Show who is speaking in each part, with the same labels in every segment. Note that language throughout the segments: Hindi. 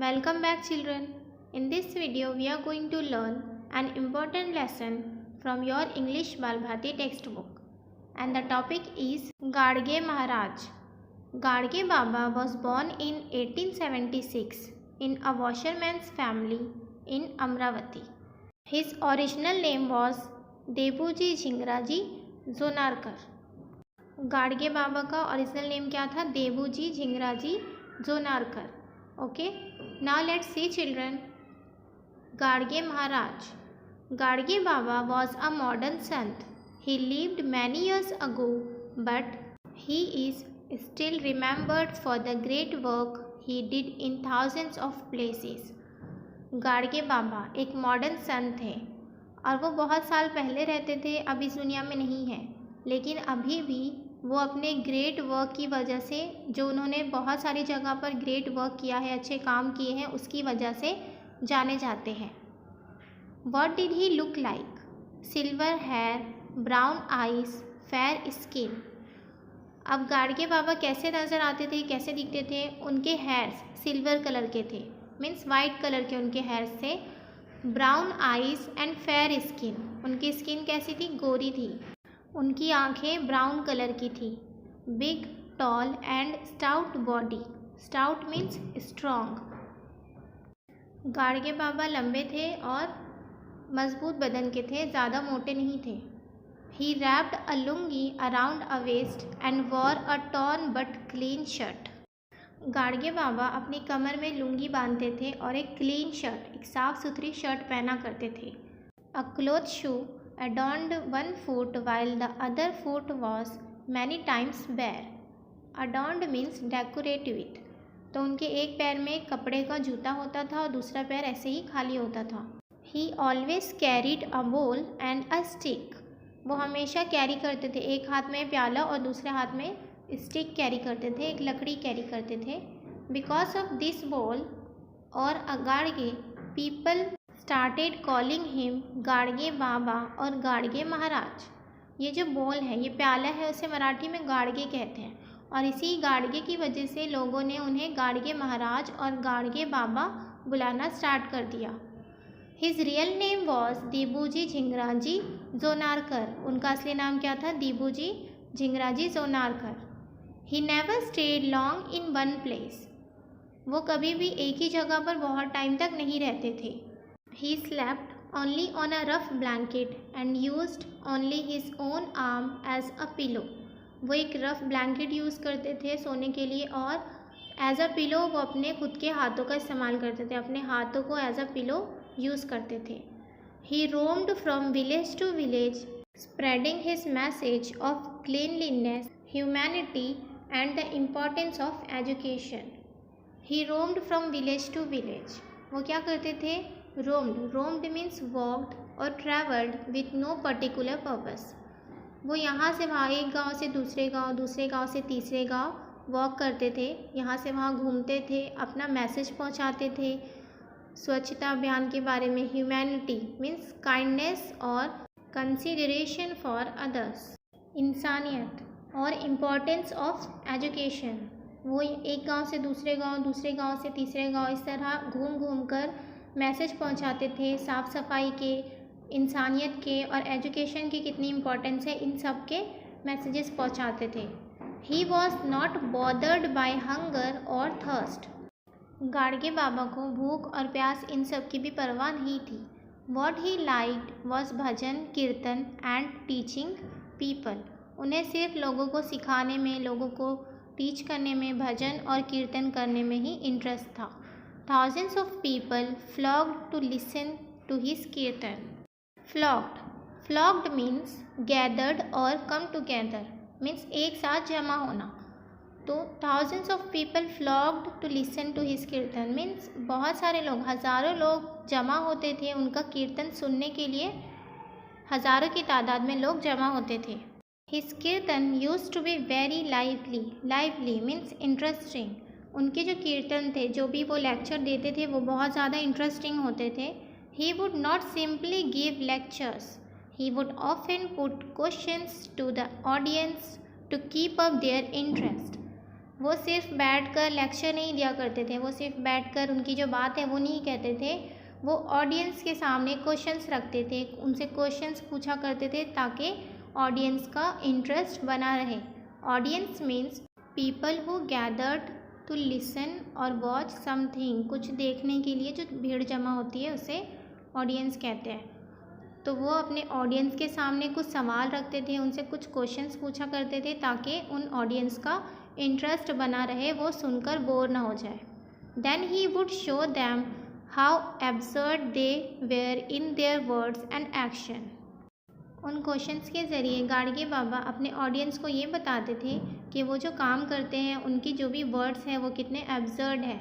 Speaker 1: Welcome back children. In this video we are going to learn an important lesson from your English Balbharti textbook and the topic is Gadge Maharaj. Gadge Baba was born in 1876 in a washerman's family in Amravati. His original name was Debuji Jhingraji Zonarkar. Gadge बाबा का ओरिजिनल नेम क्या था? Debuji Jhingraji Jonarkar. Okay, now let's see children. Gadge Maharaj. Gadge Baba was a modern sant. He lived many years ago, but he is still remembered for the great work he did in thousands of places. Gadge Baba एक मॉडर्न संत थे और वो बहुत साल पहले रहते थे, अब इस दुनिया में नहीं है, लेकिन अभी भी वो अपने ग्रेट वर्क की वजह से, जो उन्होंने बहुत सारी जगह पर ग्रेट वर्क किया है, अच्छे काम किए हैं, उसकी वजह से जाने जाते हैं. What did he look like? Silver hair, brown eyes, fair skin. अब गाड़गे बाबा कैसे नज़र आते थे, कैसे दिखते थे? उनके हेयर्स सिल्वर कलर के थे, मीन्स वाइट कलर के उनके हेयर्स थे. Brown eyes and fair skin. उनकी स्किन कैसी थी? गोरी थी. उनकी आंखें ब्राउन कलर की थी. Big, tall and stout body. Stout means strong. Gadge Baba लंबे थे और मजबूत बदन के थे, ज़्यादा मोटे नहीं थे. He wrapped a lungi around a waist and wore a torn but clean shirt. Gadge Baba अपनी कमर में लुंगी बांधते थे और एक क्लीन शर्ट, एक साफ़ सुथरी शर्ट पहना करते थे. A cloth shoe adorned one foot while the other foot was many times bare. Adorned means decorate with. तो उनके एक पैर में कपड़े का जूता होता था और दूसरा पैर ऐसे ही खाली होता था. He always carried a bowl and a stick. वो हमेशा कैरी करते थे, एक हाथ में प्याला और दूसरे हाथ में स्टिक कैरी करते थे, एक लकड़ी कैरी करते थे. Because of this bowl और Gadge, people started calling him Gadge Baba और गाड़गे महाराज. ये जो बोल है, ये प्याला है, उसे मराठी में गाड़गे कहते हैं और इसी गाड़गे की वजह से लोगों ने उन्हें गाड़गे महाराज और गाड़गे बाबा बुलाना स्टार्ट कर दिया. His real name was Debuji Jhingraji Jonarkar. उनका असली नाम क्या था? Debuji Jhingraji Jonarkar. He never stayed long in one place. वो कभी भी एक ही जगह पर बहुत टाइम तक नहीं रहते थे. He slept only on a rough blanket and used only his own arm as a pillow. वो एक रफ ब्लैंकेट यूज़ करते थे सोने के लिए और एज अ पिलो वो अपने खुद के हाथों का इस्तेमाल करते थे, अपने हाथों को एज अ पिलो यूज़ करते थे. He roamed from village to village, spreading his message of cleanliness, humanity and the importance of education. He roamed from village to village. वो क्या करते थे? रोम्ड मीन्स वॉक्ड और travelled with no particular purpose. वो यहाँ से वहाँ, एक गांव से दूसरे गांव, दूसरे गांव से तीसरे गांव वॉक करते थे, यहाँ से वहाँ घूमते थे, अपना मैसेज पहुँचाते थे स्वच्छता अभियान के बारे में. ह्यूमैनिटी मीन्स काइंडनेस और कंसिडरेशन फॉर अदर्स. इंसानियत और इम्पोर्टेंस ऑफ एजुकेशन. वो एक गांव से दूसरे गांव, दूसरे गांव से तीसरे गांव, इस तरह घूम घूम कर मैसेज पहुंचाते थे साफ़ सफाई के, इंसानियत के और एजुकेशन की कितनी इम्पोर्टेंस है, इन सब के मैसेजेस पहुंचाते थे. He was not bothered by hunger और थर्स्ट. गाड़गे बाबा को भूख और प्यास इन सब की भी परवाह नहीं थी. वॉट ही लाइक्ड वॉज भजन, कीर्तन एंड टीचिंग पीपल. उन्हें सिर्फ लोगों को सिखाने में, लोगों को टीच करने में, भजन और कीर्तन करने में ही इंटरेस्ट था. Thousands of people flocked to listen to his kirtan. Flocked means gathered or come together, means एक साथ जमा होना. तो thousands of people flocked to listen to his kirtan means बहुत सारे लोग, हज़ारों लोग जमा होते थे उनका कीर्तन सुनने के लिए. हज़ारों की तादाद में लोग जमा होते थे. His kirtan used to be very lively means interesting. उनके जो कीर्तन थे, जो भी वो लेक्चर देते थे, वो बहुत ज़्यादा इंटरेस्टिंग होते थे. He would not simply give lectures, he would often put questions to the audience to keep up their interest. वो सिर्फ बैठकर लेक्चर नहीं दिया करते थे, वो सिर्फ बैठकर उनकी जो बात है वो नहीं कहते थे, वो ऑडियंस के सामने क्वेश्चंस रखते थे, उनसे क्वेश्चंस पूछा करते थे ताकि ऑडियंस का इंटरेस्ट बना रहे। Audience means people who gathered to listen और वॉच समथिंग, कुछ देखने के लिए जो भीड़ जमा होती है उसे ऑडियंस कहते हैं। तो वो अपने ऑडियंस के सामने कुछ सवाल रखते थे, उनसे कुछ क्वेश्चंस पूछा करते थे ताकि उन ऑडियंस का इंटरेस्ट बना रहे, वो सुनकर बोर ना हो जाए। Then he would show them how absurd they were in their words and action. उन क्वेश्चंस के ज़रिए गाडगे बाबा अपने ऑडियंस को ये बताते थे कि वो जो काम करते हैं उनकी जो भी वर्ड्स हैं वो कितने एब्सर्ड है।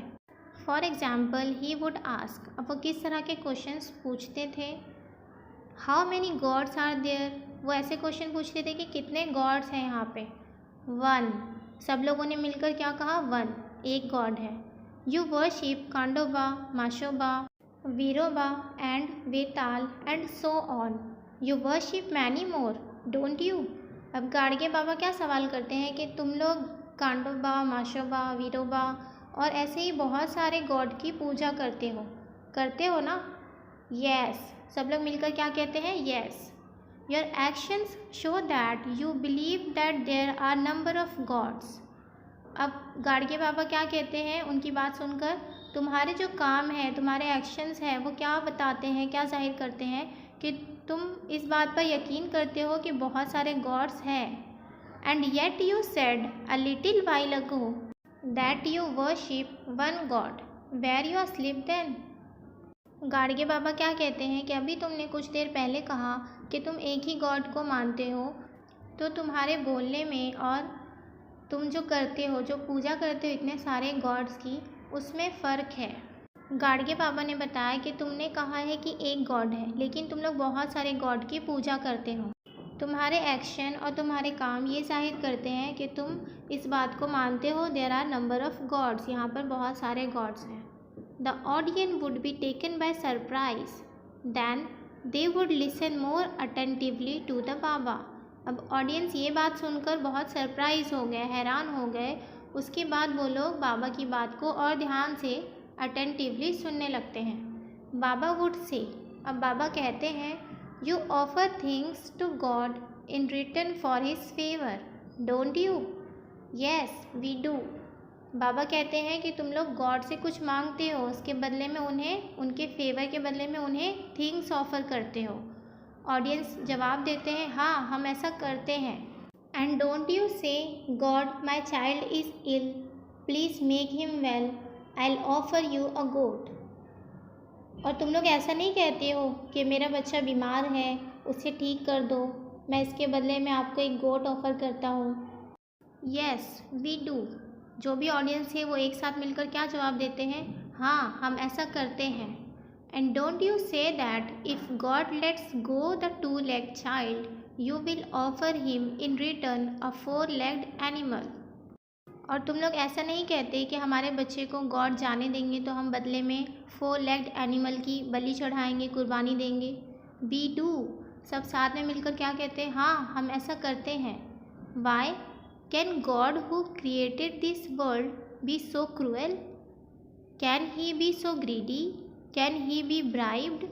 Speaker 1: For example he would ask, अब वो किस तरह के क्वेश्चंस पूछते थे। How many gods are there, वो ऐसे क्वेश्चन पूछते थे कि कितने गॉड्स हैं यहाँ पे। 1, सब लोगों ने मिलकर क्या कहा, 1, एक गॉड है। You worship Khandoba, Mhasoba, Viroba and Vetal and so on. You worship many more don't you. अब गाडगे बाबा क्या सवाल करते हैं कि तुम लोग कांडोबा, माशोबा, वीरोबा और ऐसे ही बहुत सारे गॉड की पूजा करते हो ना। यस, सब लोग मिलकर क्या कहते हैं, yes. Your actions show that you believe that there are number of gods. अब गाडगे बाबा क्या कहते हैं उनकी बात सुनकर, तुम्हारे जो काम है, तुम्हारे एक्शंस हैं वो क्या बताते हैं, क्या जाहिर करते हैं कि तुम इस बात पर यकीन करते हो कि बहुत सारे गॉड्स हैं। And yet you said a little while ago that you worship one god, where you are sleep then. Gadge Baba क्या कहते हैं कि अभी तुमने कुछ देर पहले कहा कि तुम एक ही गॉड को मानते हो, तो तुम्हारे बोलने में और तुम जो करते हो, जो पूजा करते हो इतने सारे गॉड्स की, उसमें फ़र्क है। गाडगे बाबा ने बताया कि तुमने कहा है कि एक गॉड है, लेकिन तुम लोग बहुत सारे गॉड की पूजा करते हो। तुम्हारे एक्शन और तुम्हारे काम ये जाहिर करते हैं कि तुम इस बात को मानते हो there are number of gods, यहाँ पर बहुत सारे गॉड्स हैं। The audience would be taken by surprise. Then they would listen more attentively to the Baba. अब ऑडियंस ये बात सुनकर बहुत सरप्राइज हो गए, हैरान हो गए। उसके बाद वो लोग बाबा की बात को और ध्यान से अटेंटिवली सुनने लगते हैं। बाबा वुड से, अब बाबा कहते हैं, you offer things to god in return for his favour don't you. Yes we do. Baba कहते हैं कि तुम लोग गॉड से कुछ मांगते हो, उसके बदले में उन्हें, उनके फेवर के बदले में उन्हें थिंग्स ऑफ़र करते हो। ऑडियंस जवाब देते हैं, हाँ हम ऐसा करते हैं। And don't you say god my child is ill please make him well I will offer you a goat. और तुम लोग ऐसा नहीं कहते हो कि मेरा बच्चा बीमार है, उसे ठीक कर दो, मैं इसके बदले में आपको एक गोट ऑफ़र करता हूँ। Yes we do. जो भी ऑडियंस है वो एक साथ मिलकर क्या जवाब देते हैं, हाँ हम ऐसा करते हैं। And don't you say that if God let's go the 2-legged child you will offer him in return a 4-legged animal. और तुम लोग ऐसा नहीं कहते कि हमारे बच्चे को गॉड जाने देंगे तो हम बदले में 4-legged एनिमल की बलि चढ़ाएंगे, कुर्बानी देंगे। We do. सब साथ में मिलकर क्या कहते हैं, हाँ हम ऐसा करते हैं। Why Can God who created this world be so cruel? Can he be so greedy? Can he be bribed?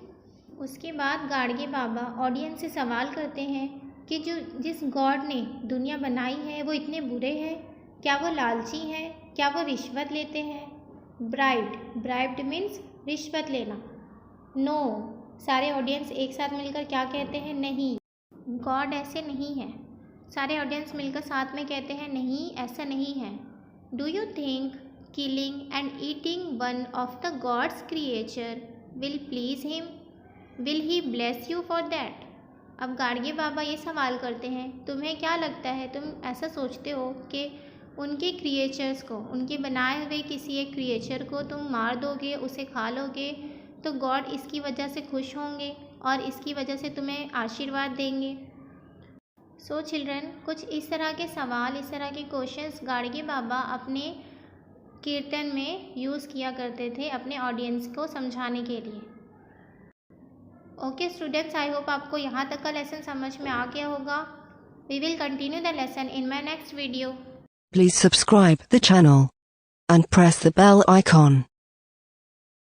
Speaker 1: उसके बाद गाडगे बाबा ऑडियंस से सवाल करते हैं कि जिस गॉड ने दुनिया बनाई है वो इतने बुरे हैं, क्या वो लालची हैं, क्या वो रिश्वत लेते हैं। ब्राइब्ड मीन्स रिश्वत लेना। नो, सारे ऑडियंस एक साथ मिलकर क्या कहते हैं, नहीं गॉड ऐसे नहीं है। सारे ऑडियंस मिलकर साथ में कहते हैं, नहीं ऐसा नहीं है। Do you think killing and eating one of the gods creature will please him? Will he bless you for that? अब गाडगे बाबा ये सवाल करते हैं, तुम्हें क्या लगता है, तुम ऐसा सोचते हो कि उनके क्रिएचर्स को, उनके बनाए हुए किसी एक क्रिएचर को तुम मार दोगे, उसे खा लोगे, तो गॉड इसकी वजह से खुश होंगे और इसकी वजह से तुम्हें आशीर्वाद देंगे? सो चिल्ड्रन, कुछ इस तरह के सवाल, इस तरह के क्वेश्चंस गाडगे बाबा अपने कीर्तन में यूज़ किया करते थे अपने ऑडियंस को समझाने के लिए। ओके स्टूडेंट्स, आई होप आपको यहाँ तक का लेसन समझ में आ गया होगा। We will continue the lesson in my next video.
Speaker 2: Please subscribe the channel and press the bell icon.